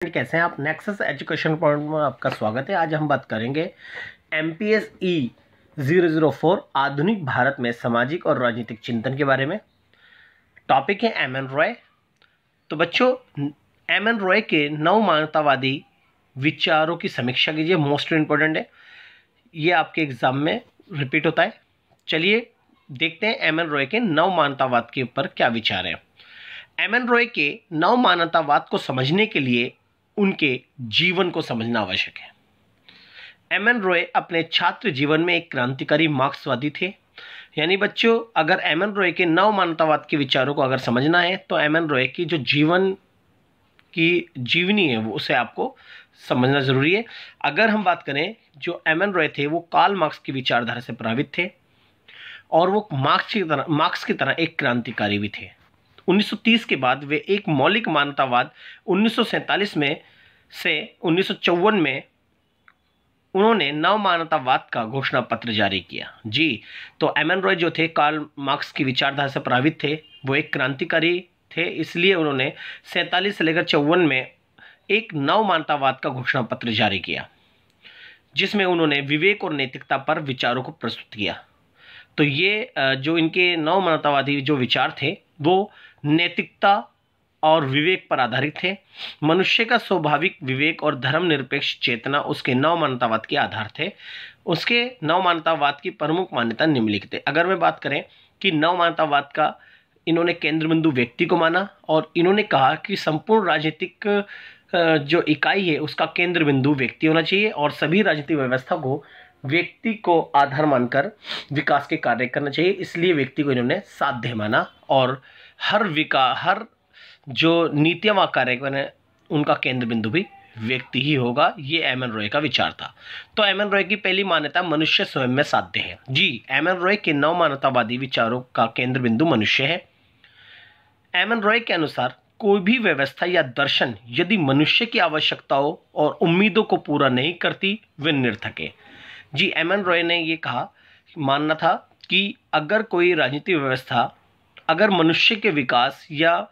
कैसे हैं आप। नेक्सस एजुकेशन पॉइंट में आपका स्वागत है। आज हम बात करेंगे MPSE 004 आधुनिक भारत में सामाजिक और राजनीतिक चिंतन के बारे में। टॉपिक है एम एन रॉय। तो बच्चों, एम एन रॉय के नव मानवतावादी विचारों की समीक्षा कीजिए, मोस्ट इम्पोर्टेंट है, ये आपके एग्जाम में रिपीट होता है। चलिए देखते हैं एम एन रॉय के नव मानवतावाद के ऊपर क्या विचार है। एम एन रॉय के नव मानवतावाद को समझने के लिए उनके जीवन को समझना आवश्यक है। एम एन रॉय अपने छात्र जीवन में एक क्रांतिकारी मार्क्सवादी थे। यानी बच्चों, अगर एम एन रॉय के नव मानवतावाद के विचारों को अगर समझना है तो एम एन रॉय की जो जीवन की जीवनी है वो उसे आपको समझना जरूरी है। अगर हम बात करें, जो एम एन रॉय थे वो कार्ल मार्क्स की विचारधारा से प्रभावित थे और वो मार्क्स की तरह एक क्रांतिकारी भी थे। 1930 के बाद वे एक मौलिक मानवतावाद 1947 में से 1954 में उन्होंने नव मानवतावाद का घोषणा पत्र जारी किया। जी, तो एम एन रॉय जो थे कार्ल मार्क्स की विचारधारा से प्रभावित थे, वो एक क्रांतिकारी थे, इसलिए उन्होंने 47 से लेकर 54 में एक नव मानवतावाद का घोषणा पत्र जारी किया, जिसमें उन्होंने विवेक और नैतिकता पर विचारों को प्रस्तुत किया। तो ये जो इनके नव मानवतावादी जो विचार थे वो नैतिकता और विवेक पर आधारित थे। मनुष्य का स्वाभाविक विवेक और धर्मनिरपेक्ष चेतना उसके नव मानवतावाद के आधार थे। उसके नव मानवतावाद की प्रमुख मान्यता निम्नलिखित है। अगर मैं बात करें कि नव मानवतावाद का इन्होंने केंद्र बिंदु व्यक्ति को माना और इन्होंने कहा कि संपूर्ण राजनीतिक जो इकाई है उसका केंद्र बिंदु व्यक्ति होना चाहिए और सभी राजनीतिक व्यवस्था को व्यक्ति को आधार मानकर विकास के कार्य करना चाहिए। इसलिए व्यक्ति को इन्होंने साध्य माना और हर जो नीतियां व कार्य करें उनका केंद्र बिंदु भी व्यक्ति ही होगा। ये एम एन रॉय का विचार था। तो एम एन रॉय की पहली मान्यता मनुष्य स्वयं में साध्य है। जी, एम एन रॉय के नव मानवतावादी विचारों का केंद्र बिंदु मनुष्य है। एम एन रॉय के अनुसार कोई भी व्यवस्था या दर्शन यदि मनुष्य की आवश्यकताओं और उम्मीदों को पूरा नहीं करती वे निर्थक है। जी, एम एन रॉय ने ये कहा, मानना था कि अगर कोई राजनीतिक व्यवस्था अगर मनुष्य के विकास या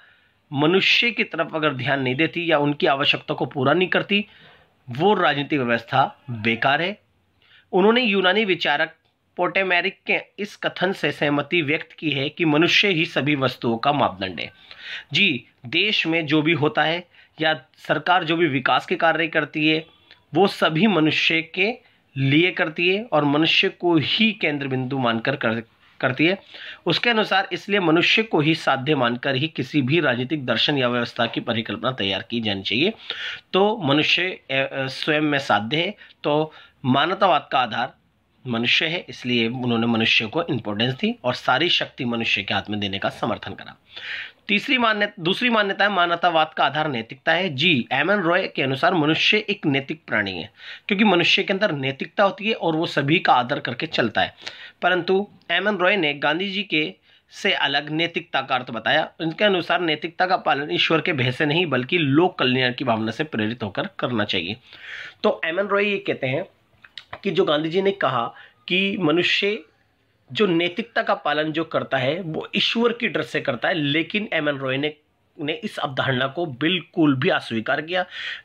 मनुष्य की तरफ अगर ध्यान नहीं देती या उनकी आवश्यकता को पूरा नहीं करती, वो राजनीतिक व्यवस्था बेकार है। उन्होंने यूनानी विचारक पोटेमेरिक के इस कथन से सहमति व्यक्त की है कि मनुष्य ही सभी वस्तुओं का मापदंड है। जी, देश में जो भी होता है या सरकार जो भी विकास के कार्य करती है वो सभी मनुष्य के लिए करती है और मनुष्य को ही केंद्र बिंदु मानकर करती है। उसके अनुसार इसलिए मनुष्य को ही साध्य मानकर ही किसी भी राजनीतिक दर्शन या व्यवस्था की परिकल्पना तैयार की जानी चाहिए। तो मनुष्य स्वयं में साध्य है, तो मानवतावाद का आधार मनुष्य है, इसलिए उन्होंने मनुष्य को इंपॉर्टेंस दी और सारी शक्ति मनुष्य के हाथ में देने का समर्थन करा। दूसरी मान्यता है मानवतावाद का आधार नैतिकता है। जी, एम एन रॉय के अनुसार मनुष्य एक नैतिक प्राणी है, क्योंकि मनुष्य के अंदर नैतिकता होती है और वो सभी का आदर करके चलता है। परंतु एम एन रॉय ने गांधी जी के से अलग नैतिकता का अर्थ बताया। उनके अनुसार नैतिकता का पालन ईश्वर के भय से नहीं बल्कि लोक कल्याण की भावना से प्रेरित होकर करना चाहिए। तो एम एन रॉय ये कहते हैं कि जो गांधी जी ने कहा कि मनुष्य जो नैतिकता का पालन जो करता है वो ईश्वर की डर से करता है, लेकिन एम एन रॉय ने इस अवधारणा को बिल्कुल भी अस्वीकार किया।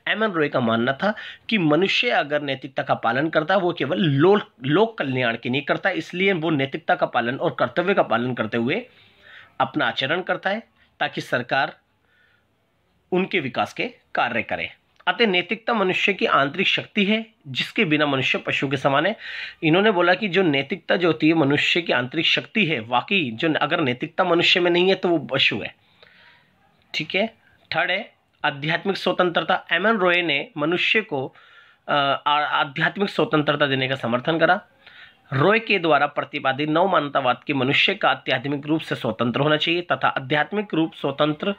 एम एन रॉय का मानना था कि मनुष्य अगर नैतिकता का पालन करता है वो केवल लोक कल्याण के नहीं करता, इसलिए वो नैतिकता का पालन और कर्तव्य का पालन करते हुए अपना आचरण करता है ताकि सरकार उनके विकास के कार्य करे। अतः नैतिकता मनुष्य की आंतरिक शक्ति है जिसके बिना मनुष्य पशु के समान है। इन्होंने बोला कि जो नैतिकता जो होती है मनुष्य की आंतरिक शक्ति है, वाकई जो अगर नैतिकता मनुष्य में नहीं है तो वो पशु है। ठीक है। थर्ड है आध्यात्मिक स्वतंत्रता। एम एन रॉय ने मनुष्य को आध्यात्मिक स्वतंत्रता देने का समर्थन करा। रॉय के द्वारा प्रतिपादित नव मानवतावाद के मनुष्य का आध्यात्मिक रूप से स्वतंत्र होना चाहिए तथा आध्यात्मिक रूप स्वतंत्र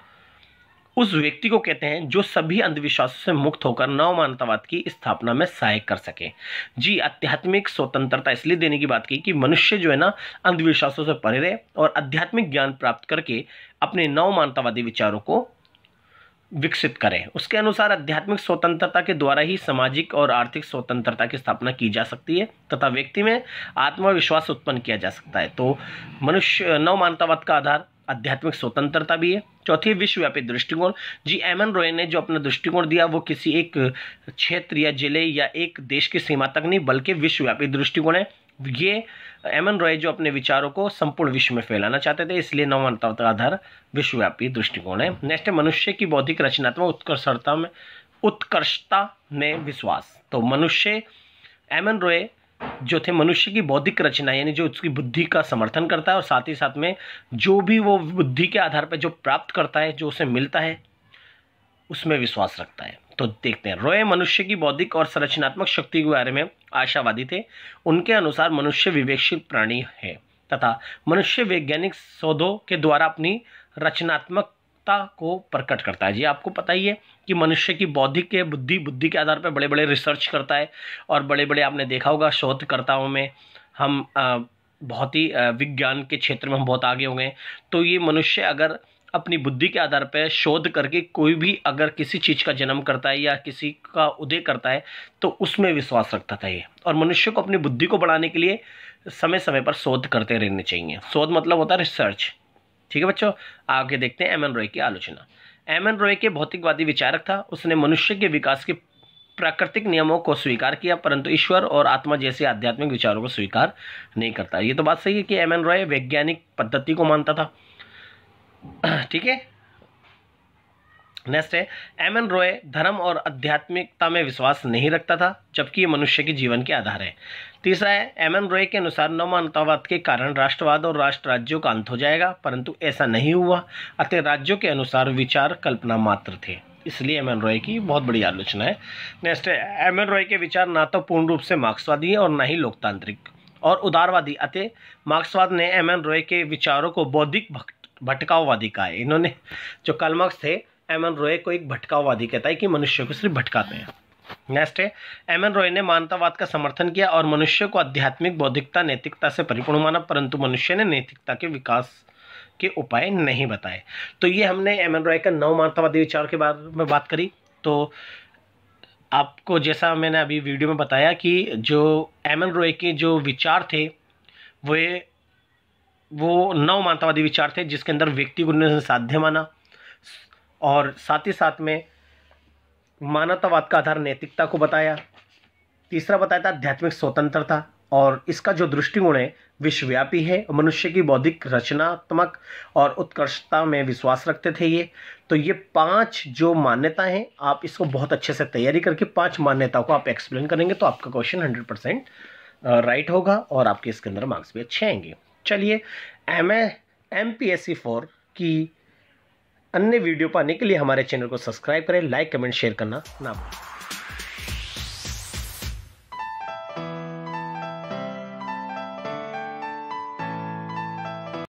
उस व्यक्ति को कहते हैं जो सभी अंधविश्वासों से मुक्त होकर नव मानवतावाद की स्थापना में सहायक कर सके। जी, आध्यात्मिक स्वतंत्रता इसलिए देने की बात की कि मनुष्य जो है ना अंधविश्वासों से परे रहे और आध्यात्मिक ज्ञान प्राप्त करके अपने नव मानवतावादी विचारों को विकसित करें। उसके अनुसार आध्यात्मिक स्वतंत्रता के द्वारा ही सामाजिक और आर्थिक स्वतंत्रता की स्थापना की जा सकती है तथा व्यक्ति में आत्मविश्वास उत्पन्न किया जा सकता है। तो मनुष्य नव मानवतावाद का आधार आध्यात्मिक स्वतंत्रता भी है। चौथी, विश्वव्यापी दृष्टिकोण। जी एम एन रॉय ने जो अपना दृष्टिकोण दिया वो किसी एक क्षेत्र या जिले या एक देश की सीमा तक नहीं बल्कि विश्वव्यापी दृष्टिकोण है। ये एम एन रॉय जो अपने विचारों को संपूर्ण विश्व में फैलाना चाहते थे, इसलिए नव मानवता का आधार विश्वव्यापी दृष्टिकोण है। नेक्स्ट है मनुष्य की बौद्धिक रचनात्मक उत्कर्षता में विश्वास। तो मनुष्य, एम एन रॉय जो थे मनुष्य की बौद्धिक रचना यानी जो उसकी बुद्धि का समर्थन करता है और साथ ही साथ में जो भी वो बुद्धि के आधार पर जो प्राप्त करता है, जो उसे मिलता है, उसमें विश्वास रखता है। तो देखते हैं, रॉय मनुष्य की बौद्धिक और संरचनात्मक शक्ति के बारे में आशावादी थे। उनके अनुसार मनुष्य विवेकशील प्राणी है तथा मनुष्य वैज्ञानिक शोधों के द्वारा अपनी रचनात्मकता को प्रकट करता है। जी आपको पता ही है कि मनुष्य की बौद्धिक के बुद्धि के आधार पर बड़े बड़े रिसर्च करता है और बड़े बड़े आपने देखा होगा शोधकर्ताओं में हम बहुत ही विज्ञान के क्षेत्र में हम बहुत आगे हो गए। तो ये मनुष्य अगर अपनी बुद्धि के आधार पर शोध करके कोई भी अगर किसी चीज़ का जन्म करता है या किसी का उदय करता है तो उसमें विश्वास रखता था ये। और मनुष्य को अपनी बुद्धि को बढ़ाने के लिए समय समय पर शोध करते रहने चाहिए। शोध मतलब होता है रिसर्च। ठीक है बच्चों, आगे देखते हैं एम एन रॉय की आलोचना। एम एन रॉय के भौतिकवादी विचारक था। उसने मनुष्य के विकास के प्राकृतिक नियमों को स्वीकार किया परंतु ईश्वर और आत्मा जैसे आध्यात्मिक विचारों को स्वीकार नहीं करता। ये तो बात सही है कि एम एन रॉय वैज्ञानिक पद्धति को मानता था। ठीक है, नेक्स्ट है, एम एन रॉय धर्म और आध्यात्मिकता में विश्वास नहीं रखता था जबकि ये मनुष्य के जीवन के आधार है। तीसरा है, एम एन रॉय के अनुसार नव मानवतावाद के कारण राष्ट्रवाद और राष्ट्र राज्यों का अंत हो जाएगा परंतु ऐसा नहीं हुआ। अतः राज्यों के अनुसार विचार कल्पना मात्र थे, इसलिए एम एन रॉय की बहुत बड़ी आलोचना है। नेक्स्ट है, एम एन रॉय के विचार ना तो पूर्ण रूप से मार्क्सवादी है और ना ही लोकतांत्रिक और उदारवादी। अतः मार्क्सवाद ने एम एन रॉय के विचारों को बौद्धिक भटकाववादी कहा है। इन्होंने जो कार्ल मार्क्स थे, एम एन रॉय को एक भटकाववादी कहता है कि मनुष्य को सिर्फ भटकाते हैं। नेक्स्ट है, एम एन रॉय ने मानवतावाद का समर्थन किया और मनुष्य को आध्यात्मिक बौद्धिकता नैतिकता से परिपूर्ण माना परंतु मनुष्य ने नैतिकता के विकास के उपाय नहीं बताए। तो ये हमने एम एन रॉय का नव मानवतावादी विचार के बारे में बात करी। तो आपको जैसा मैंने अभी वीडियो में बताया कि जो एम एन रॉय के जो विचार थे वो नव मानवतावादी विचार थे जिसके अंदर व्यक्ति को उन्होंने साध्य माना और साथ ही साथ में मानवतावाद का आधार नैतिकता को बताया। तीसरा बताया था आध्यात्मिक स्वतंत्रता और इसका जो दृष्टिकोण है विश्वव्यापी है। मनुष्य की बौद्धिक रचनात्मक और उत्कृष्टता में विश्वास रखते थे ये। तो ये 5 जो मान्यता हैं, आप इसको बहुत अच्छे से तैयारी करके 5 मान्यताओं को आप एक्सप्लेन करेंगे तो आपका क्वेश्चन 100% राइट होगा और आपके इसके अंदर मार्क्स भी अच्छे आएंगे। चलिए, MPSC 4 की अन्य वीडियो पाने के लिए हमारे चैनल को सब्सक्राइब करें, लाइक कमेंट शेयर करना ना भूलें।